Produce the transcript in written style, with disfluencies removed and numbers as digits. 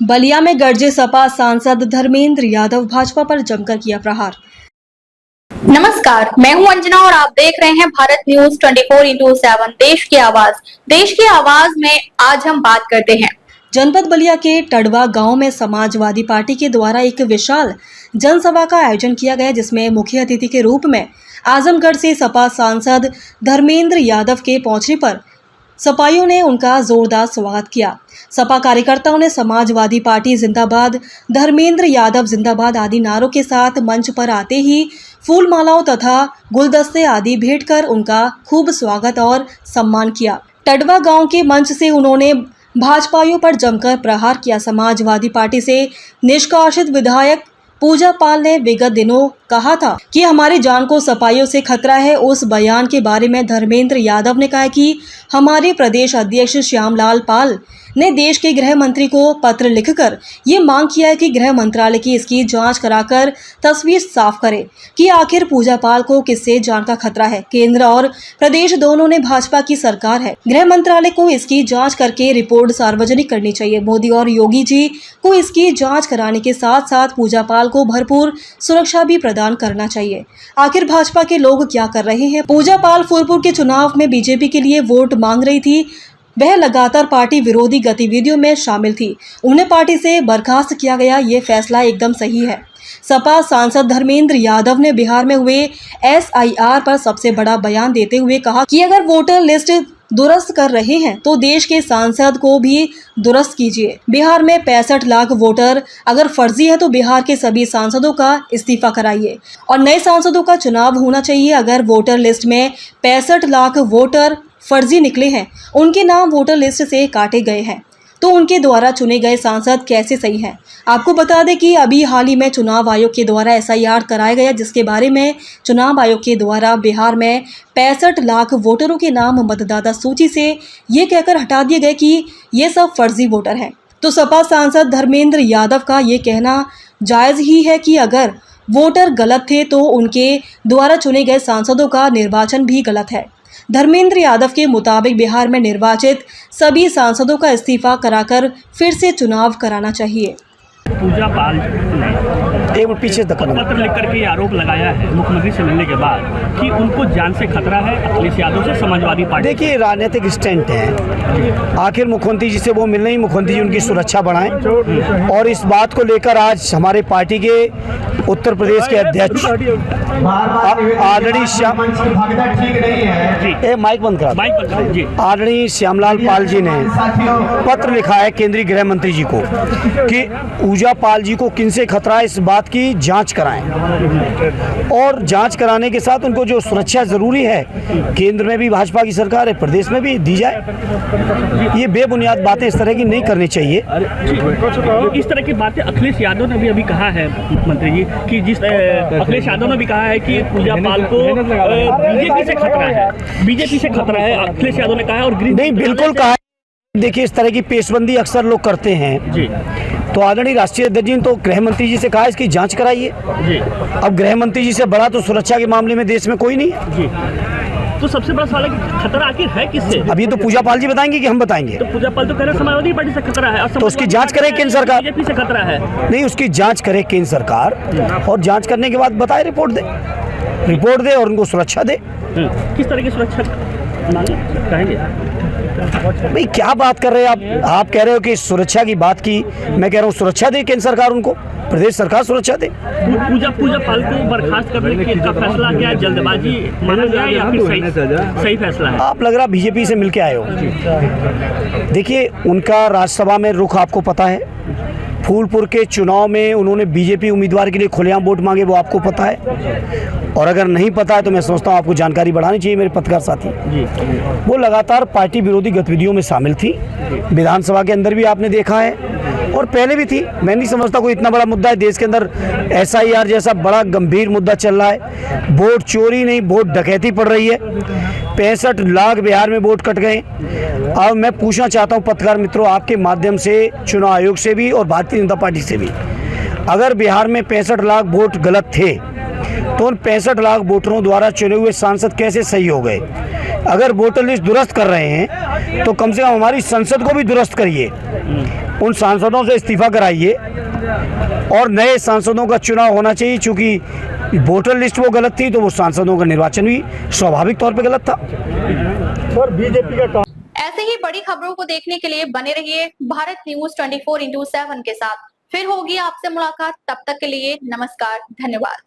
बलिया में गरजे सपा सांसद धर्मेंद्र यादव, भाजपा पर जमकर किया प्रहार। नमस्कार, मैं हूं अंजना और आप देख रहे हैं भारत न्यूज 24x7 देश की आवाज में आज हम बात करते हैं। जनपद बलिया के टडवा गांव में समाजवादी पार्टी के द्वारा एक विशाल जनसभा का आयोजन किया गया, जिसमें मुख्य अतिथि के रूप में आजमगढ़ से सपा सांसद धर्मेंद्र यादव के पहुंचने पर सपाइयों ने उनका जोरदार स्वागत किया। सपा कार्यकर्ताओं ने समाजवादी पार्टी जिंदाबाद, धर्मेंद्र यादव जिंदाबाद आदि नारों के साथ मंच पर आते ही फूल मालाओं तथा गुलदस्ते आदि भेंट कर उनका खूब स्वागत और सम्मान किया। टडवा गांव के मंच से उन्होंने भाजपाइयों पर जमकर प्रहार किया। समाजवादी पार्टी से निष्कासित विधायक पूजा पाल ने विगत दिनों कहा था कि हमारी जान को सपाइयों से खतरा है। उस बयान के बारे में धर्मेंद्र यादव ने कहा कि हमारे प्रदेश अध्यक्ष श्यामलाल पाल ने देश के गृह मंत्री को पत्र लिखकर ये मांग किया है कि गृह मंत्रालय की इसकी जांच कराकर तस्वीर साफ करे कि आखिर पूजा पाल को किससे जान का खतरा है। केंद्र और प्रदेश दोनों ने भाजपा की सरकार है। गृह मंत्रालय को इसकी जांच करके रिपोर्ट सार्वजनिक करनी चाहिए। मोदी और योगी जी को इसकी जांच कराने के साथ साथ पूजा पाल को भरपूर सुरक्षा भी प्रदान करना चाहिए। आखिर भाजपा के लोग क्या कर रहे हैं? पूजा पाल फूलपुर के चुनाव में बीजेपी के लिए वोट मांग रही थी। वह लगातार पार्टी विरोधी गतिविधियों में शामिल थी। उन्हें पार्टी से बर्खास्त किया गया। ये फैसला एकदम सही है। सपा सांसद धर्मेंद्र यादव ने बिहार में हुए SIR पर सबसे बड़ा बयान देते हुए कहा कि अगर वोटर लिस्ट दुरुस्त कर रहे हैं तो देश के सांसद को भी दुरुस्त कीजिए। बिहार में 65 लाख वोटर अगर फर्जी है तो बिहार के सभी सांसदों का इस्तीफा कराइए और नए सांसदों का चुनाव होना चाहिए। अगर वोटर लिस्ट में 65 लाख वोटर फर्जी निकले हैं, उनके नाम वोटर लिस्ट से काटे गए हैं, तो उनके द्वारा चुने गए सांसद कैसे सही हैं? आपको बता दें कि अभी हाल ही में चुनाव आयोग के द्वारा SIR कराया गया, जिसके बारे में चुनाव आयोग के द्वारा बिहार में 65 लाख वोटरों के नाम मतदाता सूची से ये कहकर हटा दिए गए कि ये सब फर्जी वोटर हैं। तो सपा सांसद धर्मेंद्र यादव का ये कहना जायज़ ही है कि अगर वोटर गलत थे तो उनके द्वारा चुने गए सांसदों का निर्वाचन भी गलत है। धर्मेंद्र यादव के मुताबिक बिहार में निर्वाचित सभी सांसदों का इस्तीफा कराकर फिर से चुनाव कराना चाहिए। पूजा पाल ने एक पीछे पत्र लिख करके आरोप लगाया है मुख्यमंत्री से मिलने के बाद कि उनको जान से खतरा है अखिलेश यादव से समाजवादी पार्टी। देखिए, राजनीतिक स्टंट है। आखिर मुख्यमंत्री जी से वो मिलने ही मुख्यमंत्री जी उनकी सुरक्षा बढ़ाएं, और इस बात को लेकर आज हमारे पार्टी के उत्तर प्रदेश के अध्यक्ष आदरणीय श्यामलाल पाल जी ने पत्र लिखा है केंद्रीय गृह मंत्री जी को कि पूजा पाल जी को किनसे खतरा है, इस बात की जांच कराएं, और जांच कराने के साथ उनको जो सुरक्षा जरूरी है, केंद्र में भी भाजपा की सरकार है, प्रदेश में भी दी जाए। ये बेबुनियाद बातें इस तरह की नहीं करनी चाहिए। इस तरह की बातें अखिलेश यादव ने भी अभी कहा है मुख्यमंत्री जी कि जिस अखिलेश यादव ने भी कहा है कि पूजा पाल को बीजेपी से खतरा है, बीजेपी से खतरा है, अखिलेश यादव ने कहा है। और नहीं, बिल्कुल कहा है। देखिए, इस तरह की पेशबंदी अक्सर लोग करते हैं जी। तो आदरणीय राष्ट्रीय अध्यक्ष जी ने तो गृह मंत्री जी से कहा इसकी जांच कराइए जी। अब गृह मंत्री जी से बड़ा तो सुरक्षा के मामले में देश में कोई नहीं है जी। तो सबसे बड़ा सवाल है कि खतरा आखिर है किससे? अब ये तो पूजा पाल जी बताएंगे कि हम बताएंगे? तो पूजा पाल तो कह रहे हैं समाजवादी पार्टी से खतरा है, तो उसकी जांच करे केंद्र सरकार। बीजेपी से खतरा है। नहीं, उसकी जांच करे केंद्र सरकार, और जांच करने के बाद बताए, रिपोर्ट दे और उनको सुरक्षा दे। किस तरह की सुरक्षा कहेंगे? भाई, क्या बात कर रहे हैं आप कह रहे हो कि सुरक्षा की बात की, मैं कह रहा हूँ सुरक्षा दे केंद्र सरकार, उनको प्रदेश सरकार सुरक्षा दे। पूजा पाल को बर्खास्त करने का फैसला क्या है? जल्दबाजी माना गया या फिर सही फैसला है? आप लग रहा बीजेपी से मिलके आए हो। देखिए, उनका राज्यसभा में रुख आपको पता है। फूलपुर के चुनाव में उन्होंने बीजेपी उम्मीदवार के लिए खुलेआम वोट मांगे, वो आपको पता है। और अगर नहीं पता है तो मैं समझता हूँ आपको जानकारी बढ़ानी चाहिए, मेरे पत्रकार साथी जी। वो लगातार पार्टी विरोधी गतिविधियों में शामिल थी। विधानसभा के अंदर भी आपने देखा है और पहले भी थी। मैं नहीं समझता कोई इतना बड़ा मुद्दा है देश के अंदर SIR जैसा बड़ा गंभीर मुद्दा चल रहा है। वोट चोरी नहीं, वोट डकैती पड़ रही है। 65 लाख बिहार में वोट कट गए। अब मैं पूछना चाहता हूं पत्रकार मित्रों, आपके माध्यम से चुनाव आयोग से भी और भारतीय जनता पार्टी से भी, अगर बिहार में 65 लाख वोट गलत थे तो उन 65 लाख वोटरों द्वारा चुने हुए सांसद कैसे सही हो गए? अगर वोटर लिस्ट दुरुस्त कर रहे हैं तो कम से कम हमारी संसद को भी दुरुस्त करिए। उन सांसदों से इस्तीफा कराइए और नए सांसदों का चुनाव होना चाहिए। चूंकि वोटर लिस्ट वो गलत थी तो वो सांसदों का निर्वाचन भी स्वाभाविक तौर पे गलत था। और बीजेपी का ऐसे ही बड़ी खबरों को देखने के लिए बने रहिए भारत न्यूज 24/7 के साथ। फिर होगी आपसे मुलाकात, तब तक के लिए नमस्कार, धन्यवाद।